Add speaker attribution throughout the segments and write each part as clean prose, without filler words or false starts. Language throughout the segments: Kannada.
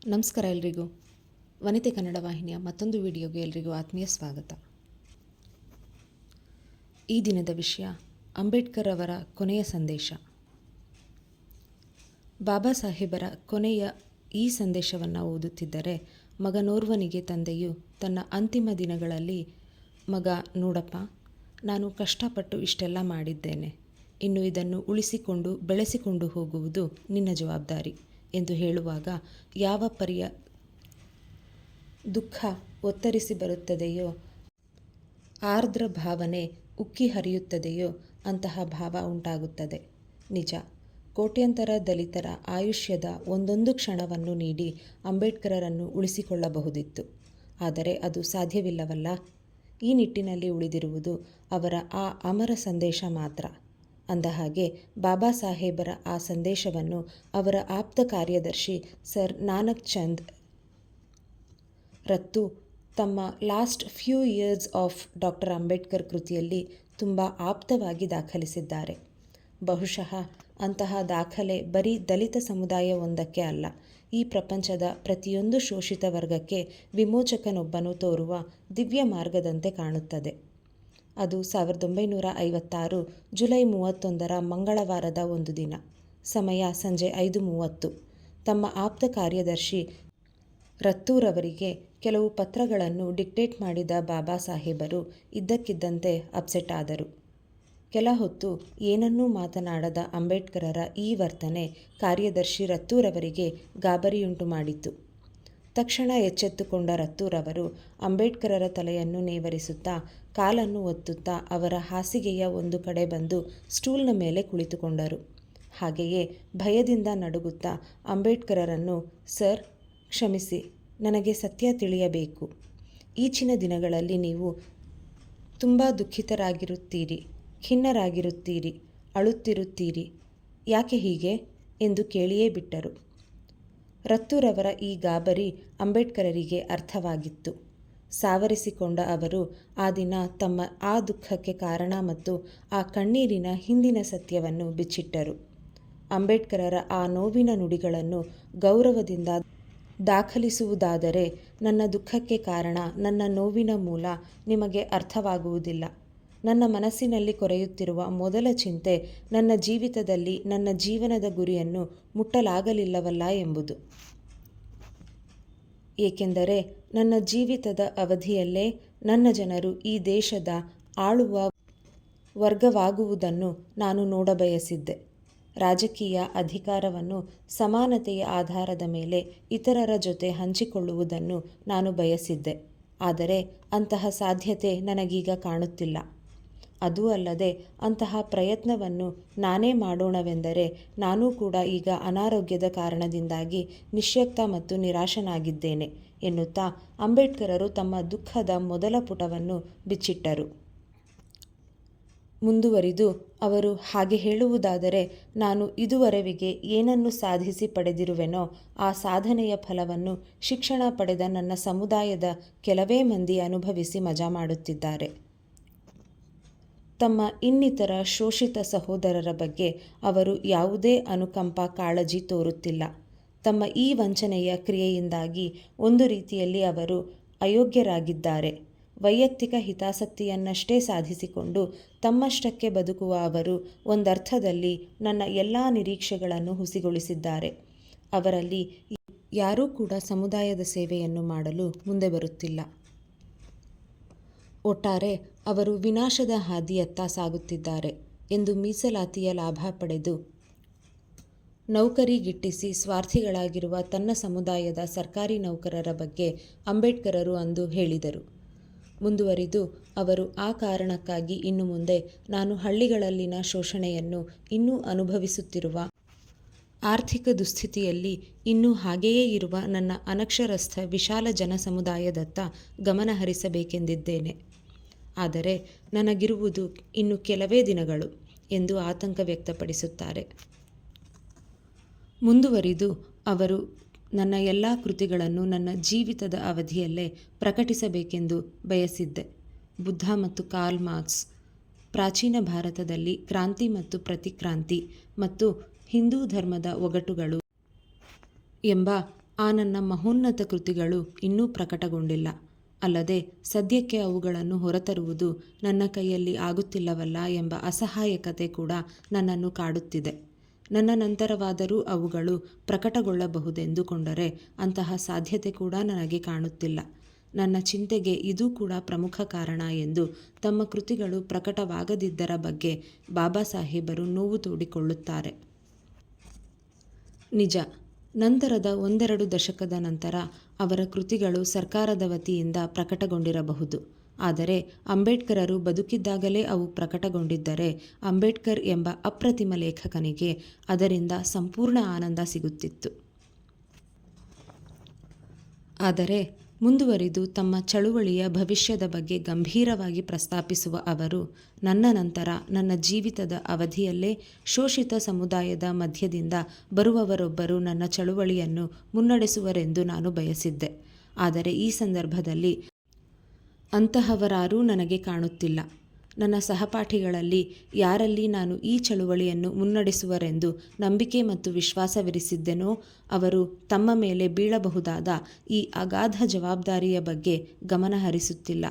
Speaker 1: ನಮಸ್ಕಾರ ಎಲ್ರಿಗೂ. ವನಿತೆ ಕನ್ನಡ ವಾಹಿನಿಯ ಮತ್ತೊಂದು ವಿಡಿಯೋಗೆ ಎಲ್ರಿಗೂ ಆತ್ಮೀಯ ಸ್ವಾಗತ. ಈ ದಿನದ ವಿಷಯ ಅಂಬೇಡ್ಕರ್ ಅವರ ಕೊನೆಯ ಸಂದೇಶ. ಬಾಬಾ ಸಾಹೇಬರ ಕೊನೆಯ ಈ ಸಂದೇಶವನ್ನು ಓದುತ್ತಿದ್ದರೆ ಮಗನೋರ್ವನಿಗೆ ತಂದೆಯು ತನ್ನ ಅಂತಿಮ ದಿನಗಳಲ್ಲಿ, ಮಗ ನೋಡಪ್ಪ, ನಾನು ಕಷ್ಟಪಟ್ಟು ಇಷ್ಟೆಲ್ಲ ಮಾಡಿದ್ದೇನೆ, ಇನ್ನು ಇದನ್ನು ಉಳಿಸಿಕೊಂಡು ಬೆಳೆಸಿಕೊಂಡು ಹೋಗುವುದು ನಿನ್ನ ಜವಾಬ್ದಾರಿ ಎಂದು ಹೇಳುವಾಗ ಯಾವ ಪರಿಯ ದುಃಖ ಒತ್ತರಿಸಿ ಬರುತ್ತದೆಯೋ, ಆರ್ದ್ರ ಭಾವನೆ ಉಕ್ಕಿ ಹರಿಯುತ್ತದೆಯೋ ಅಂತಹ ಭಾವ ಉಂಟಾಗುತ್ತದೆ. ನಿಜ, ಕೋಟ್ಯಂತರ ದಲಿತರ ಆಯುಷ್ಯದ ಒಂದೊಂದು ಕ್ಷಣವನ್ನು ನೀಡಿ ಅಂಬೇಡ್ಕರರನ್ನು ಉಳಿಸಿಕೊಳ್ಳಬಹುದಿತ್ತು. ಆದರೆ ಅದು ಸಾಧ್ಯವಿಲ್ಲವಲ್ಲ. ಈ ನಿಟ್ಟಿನಲ್ಲಿ ಉಳಿದಿರುವುದು ಅವರ ಆ ಅಮರ ಸಂದೇಶ ಮಾತ್ರ. ಅಂದಹಾಗೆ ಬಾಬಾ ಸಾಹೇಬರ ಆ ಸಂದೇಶವನ್ನು ಅವರ ಆಪ್ತ ಕಾರ್ಯದರ್ಶಿ ಸರ್ ನಾನಕ್ ಚಂದ್ ರತ್ತು ತಮ್ಮ last few years of doctor Ambedkar ಕೃತಿಯಲ್ಲಿ ತುಂಬ ಆಪ್ತವಾಗಿ ದಾಖಲಿಸಿದ್ದಾರೆ. ಬಹುಶಃ ಅಂತಹ ದಾಖಲೆ ಬರೀ ದಲಿತ ಸಮುದಾಯವೊಂದಕ್ಕೆ ಅಲ್ಲ, ಈ ಪ್ರಪಂಚದ ಪ್ರತಿಯೊಂದು ಶೋಷಿತ ವರ್ಗಕ್ಕೆ ವಿಮೋಚಕನೊಬ್ಬನು ತೋರುವ ದಿವ್ಯ ಮಾರ್ಗದಂತೆ ಕಾಣುತ್ತದೆ. ಅದು 1956 ಜುಲೈ 31 ಮಂಗಳವಾರದ ಒಂದು ದಿನ. ಸಮಯ ಸಂಜೆ 5:30. ತಮ್ಮ ಆಪ್ತ ಕಾರ್ಯದರ್ಶಿ ರತ್ತೂರವರಿಗೆ ಕೆಲವು ಪತ್ರಗಳನ್ನು ಡಿಕ್ಟೇಟ್ ಮಾಡಿದ ಬಾಬಾ ಸಾಹೇಬರು ಇದ್ದಕ್ಕಿದ್ದಂತೆ ಅಪ್ಸೆಟ್ ಆದರು. ಕೆಲ ಹೊತ್ತು ಏನನ್ನೂ ಮಾತನಾಡದ ಅಂಬೇಡ್ಕರರ ಈ ವರ್ತನೆ ಕಾರ್ಯದರ್ಶಿ ರತ್ತೂರವರಿಗೆ ಗಾಬರಿಯುಂಟು ಮಾಡಿತು. ತಕ್ಷಣ ಎಚ್ಚೆತ್ತುಕೊಂಡ ರತ್ತೂರವರು ಅಂಬೇಡ್ಕರರ ತಲೆಯನ್ನು ನೇವರಿಸುತ್ತಾ, ಕಾಲನ್ನು ಒತ್ತುತ್ತಾ ಅವರ ಹಾಸಿಗೆಯ ಒಂದು ಕಡೆ ಬಂದು ಸ್ಟೂಲ್ನ ಮೇಲೆ ಕುಳಿತುಕೊಂಡರು. ಹಾಗೆಯೇ ಭಯದಿಂದ ನಡುಗುತ್ತಾ ಅಂಬೇಡ್ಕರರನ್ನು, ಸರ್, ಕ್ಷಮಿಸಿ, ನನಗೆ ಸತ್ಯ ತಿಳಿಯಬೇಕು. ಈಚಿನ ದಿನಗಳಲ್ಲಿ ನೀವು ತುಂಬ ದುಃಖಿತರಾಗಿರುತ್ತೀರಿ, ಖಿನ್ನರಾಗಿರುತ್ತೀರಿ, ಅಳುತ್ತಿರುತ್ತೀರಿ. ಯಾಕೆ ಹೀಗೆ ಎಂದು ಕೇಳಿಯೇ ಬಿಟ್ಟರು. ರತ್ತೂರವರ ಈ ಗಾಬರಿ ಅಂಬೇಡ್ಕರರಿಗೆ ಅರ್ಥವಾಗಿತ್ತು. ಸಾವರಿಸಿಕೊಂಡ ಅವರು ಆ ದಿನ ತಮ್ಮ ಆ ದುಃಖಕ್ಕೆ ಕಾರಣ ಮತ್ತು ಆ ಕಣ್ಣೀರಿನ ಹಿಂದಿನ ಸತ್ಯವನ್ನು ಬಿಚ್ಚಿಟ್ಟರು. ಅಂಬೇಡ್ಕರರ ಆ ನೋವಿನ ನುಡಿಗಳನ್ನು ಗೌರವದಿಂದ ದಾಖಲಿಸುವುದಾದರೆ, ನನ್ನ ದುಃಖಕ್ಕೆ ಕಾರಣ, ನನ್ನ ನೋವಿನ ಮೂಲ ನಿಮಗೆ ಅರ್ಥವಾಗುವುದಿಲ್ಲ. ನನ್ನ ಮನಸ್ಸಿನಲ್ಲಿ ಕೊರೆಯುತ್ತಿರುವ ಮೊದಲ ಚಿಂತೆ ನನ್ನ ಜೀವಿತದಲ್ಲಿ ನನ್ನ ಜೀವನದ ಗುರಿಯನ್ನು ಮುಟ್ಟಲಾಗಲಿಲ್ಲವಲ್ಲ ಎಂಬುದು. ಏಕೆಂದರೆ ನನ್ನ ಜೀವಿತದ ಅವಧಿಯಲ್ಲೇ ನನ್ನ ಜನರು ಈ ದೇಶದ ಆಳುವ ವರ್ಗವಾಗುವುದನ್ನು ನಾನು ನೋಡಬಯಸಿದ್ದೆ. ರಾಜಕೀಯ ಅಧಿಕಾರವನ್ನು ಸಮಾನತೆಯ ಆಧಾರದ ಮೇಲೆ ಇತರರ ಜೊತೆ ಹಂಚಿಕೊಳ್ಳುವುದನ್ನು ನಾನು ಬಯಸಿದ್ದೆ. ಆದರೆ ಅಂತಹ ಸಾಧ್ಯತೆ ನನಗೀಗ ಕಾಣುತ್ತಿಲ್ಲ. ಅದೂ ಅಲ್ಲದೆ ಅಂತಹ ಪ್ರಯತ್ನವನ್ನು ನಾನೇ ಮಾಡೋಣವೆಂದರೆ ನಾನೂ ಕೂಡ ಈಗ ಅನಾರೋಗ್ಯದ ಕಾರಣದಿಂದಾಗಿ ನಿಶ್ಯಕ್ತ ಮತ್ತು ನಿರಾಶನಾಗಿದ್ದೇನೆ ಎನ್ನುತ್ತಾ ಅಂಬೇಡ್ಕರರು ತಮ್ಮ ದುಃಖದ ಮೊದಲ ಪುಟವನ್ನು ಬಿಚ್ಚಿಟ್ಟರು. ಮುಂದುವರಿದು ಅವರು ಹಾಗೆ ಹೇಳುವುದಾದರೆ, ನಾನು ಇದುವರೆವಿಗೆ ಏನನ್ನು ಸಾಧಿಸಿ ಪಡೆದಿರುವೆನೋ ಆ ಸಾಧನೆಯ ಫಲವನ್ನು ಶಿಕ್ಷಣ ಪಡೆದ ನನ್ನ ಸಮುದಾಯದ ಕೆಲವೇ ಮಂದಿ ಅನುಭವಿಸಿ ಮಜಾ ಮಾಡುತ್ತಿದ್ದಾರೆ. ತಮ್ಮ ಇನ್ನಿತರ ಶೋಷಿತ ಸಹೋದರರ ಬಗ್ಗೆ ಅವರು ಯಾವುದೇ ಅನುಕಂಪ, ಕಾಳಜಿ ತೋರುತ್ತಿಲ್ಲ. ತಮ್ಮ ಈ ವಂಚನೆಯ ಕ್ರಿಯೆಯಿಂದಾಗಿ ಒಂದು ರೀತಿಯಲ್ಲಿ ಅವರು ಅಯೋಗ್ಯರಾಗಿದ್ದಾರೆ. ವೈಯಕ್ತಿಕ ಹಿತಾಸಕ್ತಿಯನ್ನಷ್ಟೇ ಸಾಧಿಸಿಕೊಂಡು ತಮ್ಮಷ್ಟಕ್ಕೆ ಬದುಕುವ ಅವರು ಒಂದರ್ಥದಲ್ಲಿ ನನ್ನ ಎಲ್ಲ ನಿರೀಕ್ಷೆಗಳನ್ನು ಹುಸಿಗೊಳಿಸಿದ್ದಾರೆ. ಅವರಲ್ಲಿ ಯಾರೂ ಕೂಡ ಸಮುದಾಯದ ಸೇವೆಯನ್ನು ಮಾಡಲು ಮುಂದೆ ಬರುತ್ತಿಲ್ಲ. ಒಟ್ಟಾರೆ ಅವರು ವಿನಾಶದ ಹಾದಿಯತ್ತ ಸಾಗುತ್ತಿದ್ದಾರೆ ಎಂದು ಮೀಸಲಾತಿಯ ಲಾಭ ಪಡೆದು ನೌಕರಿಗಿಟ್ಟಿಸಿ ಸ್ವಾರ್ಥಿಗಳಾಗಿರುವ ತನ್ನ ಸಮುದಾಯದ ಸರ್ಕಾರಿ ನೌಕರರ ಬಗ್ಗೆ ಅಂಬೇಡ್ಕರರು ಅಂದು ಹೇಳಿದರು. ಮುಂದುವರಿದು ಅವರು ಆ ಕಾರಣಕ್ಕಾಗಿ ಇನ್ನು ಮುಂದೆ ನಾನು ಹಳ್ಳಿಗಳಲ್ಲಿನ ಶೋಷಣೆಯನ್ನು ಇನ್ನೂ ಅನುಭವಿಸುತ್ತಿರುವ, ಆರ್ಥಿಕ ದುಸ್ಥಿತಿಯಲ್ಲಿ ಇನ್ನೂ ಹಾಗೆಯೇ ಇರುವ ನನ್ನ ಅನಕ್ಷರಸ್ಥ ವಿಶಾಲ ಜನಸಮುದಾಯದತ್ತ ಗಮನ ಹರಿಸಬೇಕೆಂದಿದ್ದೇನೆ. ಆದರೆ ನನಗಿರುವುದು ಇನ್ನು ಕೆಲವೇ ದಿನಗಳು ಎಂದು ಆತಂಕ ವ್ಯಕ್ತಪಡಿಸುತ್ತಾರೆ. ಮುಂದುವರಿದು ಅವರು ನನ್ನ ಎಲ್ಲ ಕೃತಿಗಳನ್ನು ನನ್ನ ಜೀವಿತದ ಅವಧಿಯಲ್ಲೇ ಪ್ರಕಟಿಸಬೇಕೆಂದು ಬಯಸಿದ್ದೆ. ಬುದ್ಧ ಮತ್ತು ಕಾರ್ಲ್ ಮಾರ್ಕ್ಸ್, ಪ್ರಾಚೀನ ಭಾರತದಲ್ಲಿ ಕ್ರಾಂತಿ ಮತ್ತು ಪ್ರತಿಕ್ರಾಂತಿ ಮತ್ತು ಹಿಂದೂ ಧರ್ಮದ ಒಗಟುಗಳು ಎಂಬ ಆ ನನ್ನ ಮಹೋನ್ನತ ಕೃತಿಗಳು ಇನ್ನೂ ಪ್ರಕಟಗೊಂಡಿಲ್ಲ. ಅಲ್ಲದೆ ಸದ್ಯಕ್ಕೆ ಅವುಗಳನ್ನು ಹೊರತರುವುದು ನನ್ನ ಕೈಯಲ್ಲಿ ಆಗುತ್ತಿಲ್ಲವಲ್ಲ ಎಂಬ ಅಸಹಾಯಕತೆ ಕೂಡ ನನ್ನನ್ನು ಕಾಡುತ್ತಿದೆ. ನನ್ನ ನಂತರವಾದರೂ ಅವುಗಳು ಪ್ರಕಟಗೊಳ್ಳಬಹುದೆಂದುಕೊಂಡರೆ ಅಂತಹ ಸಾಧ್ಯತೆ ಕೂಡ ನನಗೆ ಕಾಣುತ್ತಿಲ್ಲ. ನನ್ನ ಚಿಂತೆಗೆ ಇದೂ ಕೂಡ ಪ್ರಮುಖ ಕಾರಣ ಎಂದು ತಮ್ಮ ಕೃತಿಗಳು ಪ್ರಕಟವಾಗದಿದ್ದರ ಬಗ್ಗೆ ಬಾಬಾ ಸಾಹೇಬರು ನೋವು ತೋಡಿಕೊಳ್ಳುತ್ತಾರೆ. ನಿಜ, ನಂತರದ 1-2 ದಶಕದ ನಂತರ ಅವರ ಕೃತಿಗಳು ಸರ್ಕಾರದ ವತಿಯಿಂದ ಪ್ರಕಟಗೊಂಡಿರಬಹುದು. ಆದರೆ ಅಂಬೇಡ್ಕರರು ಬದುಕಿದ್ದಾಗಲೇ ಅವು ಪ್ರಕಟಗೊಂಡಿದ್ದರೆ ಅಂಬೇಡ್ಕರ್ ಎಂಬ ಅಪ್ರತಿಮ ಲೇಖಕನಿಗೆ ಅದರಿಂದ ಸಂಪೂರ್ಣ ಆನಂದ ಸಿಗುತ್ತಿತ್ತು. ಆದರೆ ಮುಂದುವರಿದು ತಮ್ಮ ಚಳುವಳಿಯ ಭವಿಷ್ಯದ ಬಗ್ಗೆ ಗಂಭೀರವಾಗಿ ಪ್ರಸ್ತಾಪಿಸುವ ಅವರು, ನನ್ನ ನಂತರ ನನ್ನ ಜೀವಿತದ ಅವಧಿಯಲ್ಲೇ ಶೋಷಿತ ಸಮುದಾಯದ ಮಧ್ಯದಿಂದ ಬರುವವರೊಬ್ಬರು ನನ್ನ ಚಳುವಳಿಯನ್ನು ಮುನ್ನಡೆಸುವರೆಂದು ನಾನು ಬಯಸಿದ್ದೆ. ಆದರೆ ಈ ಸಂದರ್ಭದಲ್ಲಿ ಅಂತಹವರಾರೂ ನನಗೆ ಕಾಣುತ್ತಿಲ್ಲ. ನನ್ನ ಸಹಪಾಠಿಗಳಲ್ಲಿ ಯಾರಲ್ಲಿ ನಾನು ಈ ಚಳುವಳಿಯನ್ನು ಮುನ್ನಡೆಸುವರೆಂದು ನಂಬಿಕೆ ಮತ್ತು ವಿಶ್ವಾಸವಿರಿಸಿದ್ದೆನೋ ಅವರು ತಮ್ಮ ಮೇಲೆ ಬೀಳಬಹುದಾದ ಈ ಅಗಾಧ ಜವಾಬ್ದಾರಿಯ ಬಗ್ಗೆ ಗಮನ ಹರಿಸುತ್ತಿಲ್ಲ.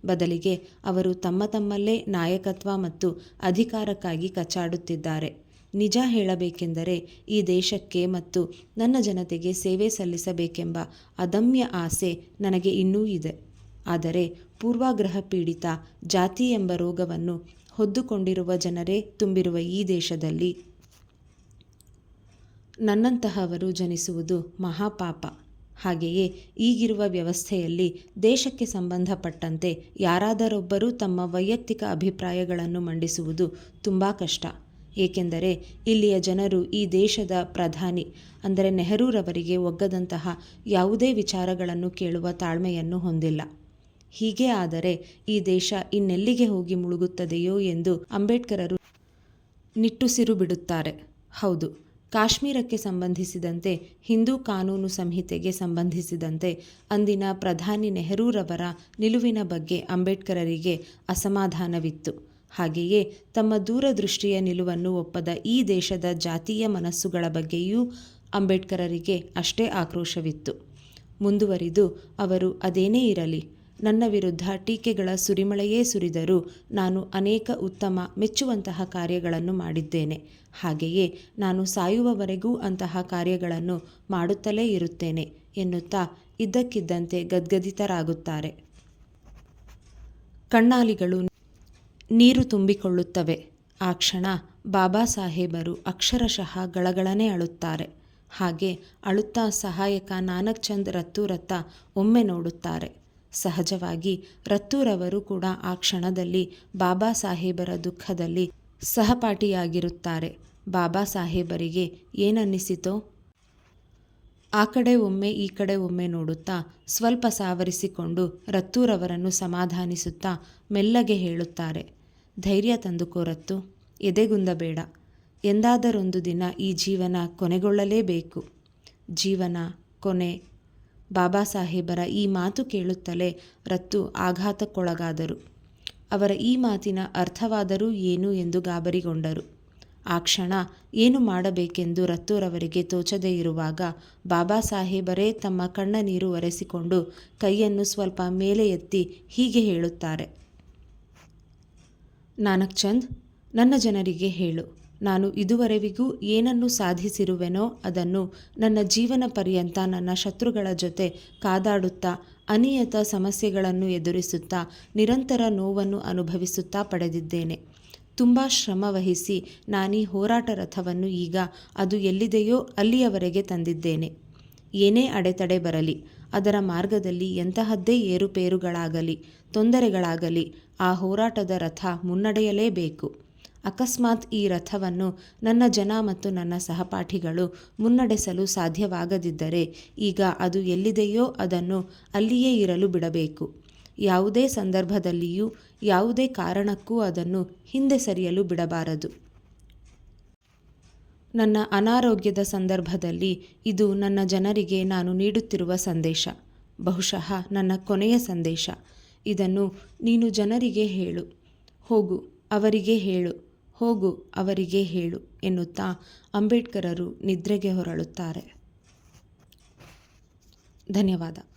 Speaker 1: ಬದಲಿಗೆ ಅವರು ತಮ್ಮಲ್ಲೇ ನಾಯಕತ್ವ ಮತ್ತು ಅಧಿಕಾರಕ್ಕಾಗಿ ಕಚ್ಚಾಡುತ್ತಿದ್ದಾರೆ. ನಿಜ ಹೇಳಬೇಕೆಂದರೆ ಈ ದೇಶಕ್ಕೆ ಮತ್ತು ನನ್ನ ಜನತೆಗೆ ಸೇವೆ ಸಲ್ಲಿಸಬೇಕೆಂಬ ಅದಮ್ಯ ಆಸೆ ನನಗೆ ಇನ್ನೂ ಇದೆ. ಆದರೆ ಪೂರ್ವಾಗ್ರಹ ಪೀಡಿತ ಜಾತಿ ಎಂಬ ರೋಗವನ್ನು ಹೊದ್ದುಕೊಂಡಿರುವ ಜನರೇ ತುಂಬಿರುವ ಈ ದೇಶದಲ್ಲಿ ನನ್ನಂತಹವರು ಜನಿಸುವುದು ಮಹಾಪಾಪ. ಹಾಗೆಯೇ ಈಗಿರುವ ವ್ಯವಸ್ಥೆಯಲ್ಲಿ ದೇಶಕ್ಕೆ ಸಂಬಂಧಪಟ್ಟಂತೆ ಯಾರಾದರೊಬ್ಬರೂ ತಮ್ಮ ವೈಯಕ್ತಿಕ ಅಭಿಪ್ರಾಯಗಳನ್ನು ಮಂಡಿಸುವುದು ತುಂಬ ಕಷ್ಟ. ಏಕೆಂದರೆ ಇಲ್ಲಿಯ ಜನರು ಈ ದೇಶದ ಪ್ರಧಾನಿ ಅಂದರೆ ನೆಹರೂರವರಿಗೆ ಒಗ್ಗದಂತಹ ಯಾವುದೇ ವಿಚಾರಗಳನ್ನು ಕೇಳುವ ತಾಳ್ಮೆಯನ್ನು ಹೊಂದಿಲ್ಲ. ಹೀಗೆ ಆದರೆ ಈ ದೇಶ ಇನ್ನೆಲ್ಲಿಗೆ ಹೋಗಿ ಮುಳುಗುತ್ತದೆಯೋ ಎಂದು ಅಂಬೇಡ್ಕರರು ನಿಟ್ಟುಸಿರು ಬಿಡುತ್ತಾರೆ. ಹೌದು, ಕಾಶ್ಮೀರಕ್ಕೆ ಸಂಬಂಧಿಸಿದಂತೆ ಹಿಂದೂ ಕಾನೂನು ಸಂಹಿತೆಗೆ ಸಂಬಂಧಿಸಿದಂತೆ ಅಂದಿನ ಪ್ರಧಾನಿ ನೆಹರೂರವರ ನಿಲುವಿನ ಬಗ್ಗೆ ಅಂಬೇಡ್ಕರರಿಗೆ ಅಸಮಾಧಾನವಿತ್ತು. ಹಾಗೆಯೇ ತಮ್ಮ ದೂರದೃಷ್ಟಿಯ ನಿಲುವನ್ನು ಒಪ್ಪದ ಈ ದೇಶದ ಜಾತೀಯ ಮನಸ್ಸುಗಳ ಬಗ್ಗೆಯೂ ಅಂಬೇಡ್ಕರರಿಗೆ ಅಷ್ಟೇ ಆಕ್ರೋಶವಿತ್ತು. ಮುಂದುವರಿದು ಅವರು, ಅದೇನೇ ಇರಲಿ, ನನ್ನ ವಿರುದ್ಧ ಟೀಕೆಗಳ ಸುರಿಮಳೆಯೇ ಸುರಿದರೂ ನಾನು ಅನೇಕ ಉತ್ತಮ ಮೆಚ್ಚುವಂತಹ ಕಾರ್ಯಗಳನ್ನು ಮಾಡಿದ್ದೇನೆ. ಹಾಗೆಯೇ ನಾನು ಸಾಯುವವರೆಗೂ ಅಂತಹ ಕಾರ್ಯಗಳನ್ನು ಮಾಡುತ್ತಲೇ ಇರುತ್ತೇನೆ ಎನ್ನುತ್ತಾ ಇದ್ದಕ್ಕಿದ್ದಂತೆ ಗದ್ಗದಿತರಾಗುತ್ತಾರೆ. ಕಣ್ಣಾಲಿಗಳು ನೀರು ತುಂಬಿಕೊಳ್ಳುತ್ತವೆ. ಆ ಕ್ಷಣ ಬಾಬಾ ಸಾಹೇಬರು ಅಕ್ಷರಶಃ ಗಳಗಳನೆ ಅಳುತ್ತಾರೆ. ಹಾಗೆ ಅಳುತ್ತಾ ಸಹಾಯಕ ನಾನಕ್ ಚಂದ್ ರತ್ತೂರತ್ತ ಒಮ್ಮೆ ನೋಡುತ್ತಾರೆ. ಸಹಜವಾಗಿ ರತ್ತೂರವರು ಕೂಡ ಆ ಕ್ಷಣದಲ್ಲಿ ಬಾಬಾ ಸಾಹೇಬರ ದುಃಖದಲ್ಲಿ ಸಹಪಾಠಿಯಾಗಿರುತ್ತಾರೆ. ಬಾಬಾ ಸಾಹೇಬರಿಗೆ ಏನನ್ನಿಸಿತೋ ಆ ಕಡೆ ಒಮ್ಮೆ ಈ ಕಡೆ ಒಮ್ಮೆ ನೋಡುತ್ತಾ ಸ್ವಲ್ಪ ಸಾವರಿಸಿಕೊಂಡು ರತ್ತೂರವರನ್ನು ಸಮಾಧಾನಿಸುತ್ತಾ ಮೆಲ್ಲಗೆ ಹೇಳುತ್ತಾರೆ, ಧೈರ್ಯ ತಂದುಕೋ ರತ್ತು, ಎದೆಗುಂದಬೇಡ. ಎಂದಾದರೊಂದು ದಿನ ಈ ಜೀವನ ಕೊನೆಗೊಳ್ಳಲೇಬೇಕು. ಜೀವನ ಕೊನೆ. ಬಾಬಾ ಸಾಹೇಬರ ಈ ಮಾತು ಕೇಳುತ್ತಲೇ ರತ್ತು ಆಘಾತಕ್ಕೊಳಗಾದರು. ಅವರ ಈ ಮಾತಿನ ಅರ್ಥವಾದರೂ ಏನು ಎಂದು ಗಾಬರಿಗೊಂಡರು. ಆ ಕ್ಷಣ ಏನು ಮಾಡಬೇಕೆಂದು ರತ್ತೂರವರಿಗೆ ತೋಚದೇ ಇರುವಾಗ ಬಾಬಾ ಸಾಹೇಬರೇ ತಮ್ಮ ಕಣ್ಣ ನೀರು ಒರೆಸಿಕೊಂಡು ಕೈಯನ್ನು ಸ್ವಲ್ಪ ಮೇಲೆ ಎತ್ತಿ ಹೀಗೆ ಹೇಳುತ್ತಾರೆ, ನಾನಕ್ ಚಂದ್, ನನ್ನ ಜನರಿಗೆ ಹೇಳು, ನಾನು ಇದುವರೆವಿಗೂ ಏನನ್ನು ಸಾಧಿಸಿರುವೆನೋ ಅದನ್ನು ನನ್ನ ಜೀವನ ಪರ್ಯಂತ ನನ್ನ ಶತ್ರುಗಳ ಜೊತೆ ಕಾದಾಡುತ್ತಾ ಅನಿಯತ ಸಮಸ್ಯೆಗಳನ್ನು ಎದುರಿಸುತ್ತಾ ನಿರಂತರ ನೋವನ್ನು ಅನುಭವಿಸುತ್ತಾ ಪಡೆದಿದ್ದೇನೆ. ತುಂಬ ಶ್ರಮವಹಿಸಿ ನಾನೀ ಹೋರಾಟ ರಥವನ್ನು ಈಗ ಅದು ಎಲ್ಲಿದೆಯೋ ಅಲ್ಲಿಯವರೆಗೆ ತಂದಿದ್ದೇನೆ. ಏನೇ ಅಡೆತಡೆ ಬರಲಿ, ಅದರ ಮಾರ್ಗದಲ್ಲಿ ಎಂತಹದ್ದೇ ಏರುಪೇರುಗಳಾಗಲಿ ತೊಂದರೆಗಳಾಗಲಿ ಆ ಹೋರಾಟದ ರಥ ಮುನ್ನಡೆಯಲೇಬೇಕು. ಅಕಸ್ಮಾತ್ ಈ ರಥವನ್ನು ನನ್ನ ಜನ ಮತ್ತು ನನ್ನ ಸಹಪಾಠಿಗಳು ಮುನ್ನಡೆಸಲು ಸಾಧ್ಯವಾಗದಿದ್ದರೆ ಈಗ ಅದು ಎಲ್ಲಿದೆಯೋ ಅದನ್ನು ಅಲ್ಲಿಯೇ ಇರಲು ಬಿಡಬೇಕು. ಯಾವುದೇ ಸಂದರ್ಭದಲ್ಲಿಯೂ ಯಾವುದೇ ಕಾರಣಕ್ಕೂ ಅದನ್ನು ಹಿಂದೆ ಸರಿಯಲು ಬಿಡಬಾರದು. ನನ್ನ ಅನಾರೋಗ್ಯದ ಸಂದರ್ಭದಲ್ಲಿ ಇದು ನನ್ನ ಜನರಿಗೆ ನಾನು ನೀಡುತ್ತಿರುವ ಸಂದೇಶ, ಬಹುಶಃ ನನ್ನ ಕೊನೆಯ ಸಂದೇಶ. ಇದನ್ನು ನೀನು ಜನರಿಗೆ ಹೇಳು, ಹೋಗು ಅವರಿಗೆ ಹೇಳು, ಹೋಗು ಅವರಿಗೆ ಹೇಳು ಎನ್ನುತ್ತಾ ಅಂಬೇಡ್ಕರರು ನಿದ್ರೆಗೆ ಹೊರಳುತ್ತಾರೆ. ಧನ್ಯವಾದ.